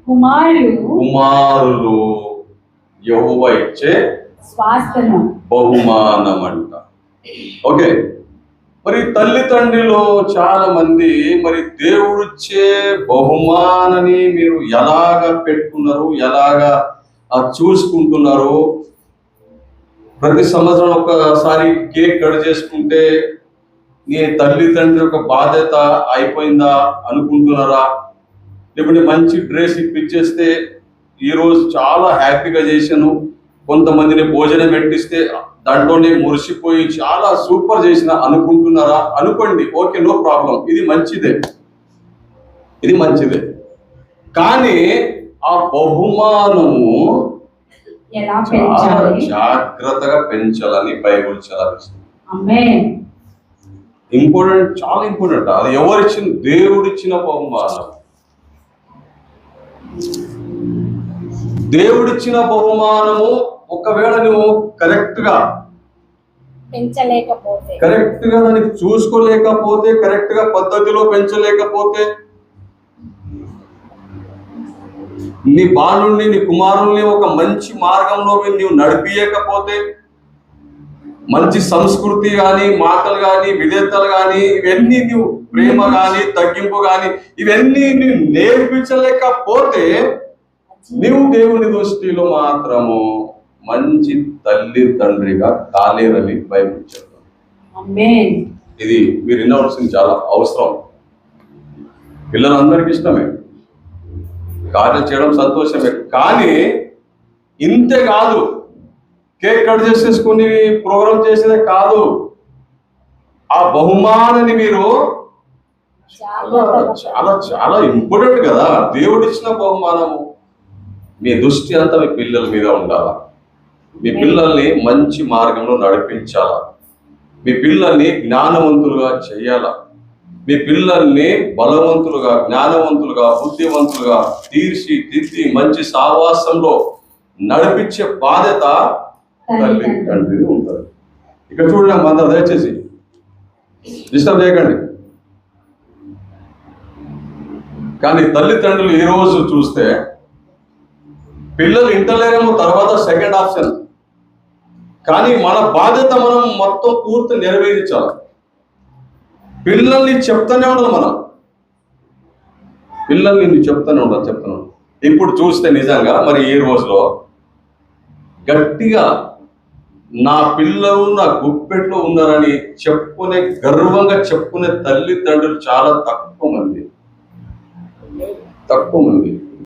కుమారులు యెహోవా ఇచ్చే స్వాస్థ్యము బహుమానం అంట. ఓకే, మరి తల్లిదండ్రులు చాలా మంది మరి దేవుడిచ్చే బహుమానాన్ని మీరు ఎలాగ పెట్టుకున్నారు, ఎలాగ చూసుకుంటున్నారు? ప్రతి సంవత్సరం ఒకసారి కేక్ కట్ చేసుకుంటే నీ తల్లిదండ్రుల యొక్క బాధ్యత అయిపోయిందా అనుకుంటున్నారా? లేకుంటే మంచి డ్రెస్ ఇప్పించేస్తే ఈరోజు చాలా హ్యాపీగా చేశాను, కొంతమందిని భోజనం పెట్టిస్తే దాంట్లోనే మురిసిపోయి చాలా సూపర్ చేసిన అనుకుంటున్నారా? అనుకోండి, ఓకే, నో ప్రాబ్లం, ఇది మంచిదే. కానీ ఆ బహుమానము చాలా జాగ్రత్తగా పెంచాలని బైబిల్ చదివిస్తుంది. ఇంపార్టెంట్, చాలా ఇంపార్టెంట్. అది ఎవరిచ్చిన? దేవుడిచ్చిన బహుమానం. దేవుడిచ్చిన బహుమానము ఒకవేళ నువ్వు కరెక్ట్ గా దానికి చూసుకోలేకపోతే, కరెక్ట్ గా పద్ధతిలో పెంచలేకపోతే, నీ బాలుని నీ కుమారుల్ని ఒక మంచి మార్గంలో నీవు నడిపియకపోతే, మంచి సంస్కృతి కానీ, మాటలు కానీ, విధేయతలు కానీ, ఇవన్నీ నువ్వు ప్రేమ కానీ, తగ్గింపు కానీ, ఇవన్నీ నువ్వు నేర్పించలేకపోతే నీవు దేవుని దృష్టిలో మాత్రము మంచి తల్లి తండ్రిగా కాలేరని బైబిల్ చెప్తాను. ఇది మీరు వినవలసింది చాలా అవసరం. పిల్లలందరికీ ఇష్టమే, కార్యం చేయడం సంతోషమే, కానీ ఇంతే కాదు. కేక్ కట్ చేసేసుకుని ప్రోగ్రామ్ చేసేదే కాదు. ఆ బహుమానాన్ని మీరు చాలా చాలా చాలా ఇంపార్టెంట్ కదా. దేవుడిచ్చిన బహుమానము. మీ దృష్టి అంతా మీ పిల్లల మీద ఉండాలా. మీ పిల్లల్ని మంచి మార్గంలో నడిపించాలా. మీ పిల్లల్ని జ్ఞానవంతులుగా చేయాలా. మీ పిల్లల్ని బలవంతులుగా, జ్ఞానవంతులుగా, బుద్ధివంతులుగా తీర్చిదిద్ది మంచి సావాసంలో నడిపించే బాధ్యత తల్లి తండ్రి ఉంటుంది. ఇక్కడ చూడండి అందరూ, దయచేసి డిస్టర్బ్ చేయకండి. కానీ తల్లిదండ్రులు ఈ రోజు చూస్తే పిల్లలు ఇంటలేరేమో తర్వాత సెకండ్ ఆప్షన్, కానీ మన బాధ్యత మనం మొత్తం పూర్తి నెరవేర్చాలి. పిల్లల్ని చెప్తానే ఉండాలి. మనం పిల్లల్ని చెప్తానే ఉండాలి. ఇప్పుడు చూస్తే నిజంగా మరి ఈ రోజులో గట్టిగా నా పిల్లలు నా గుప్పెట్లో ఉన్నారని చెప్పుకునే, గర్వంగా చెప్పుకునే తల్లిదండ్రులు చాలా తక్కువ మంది.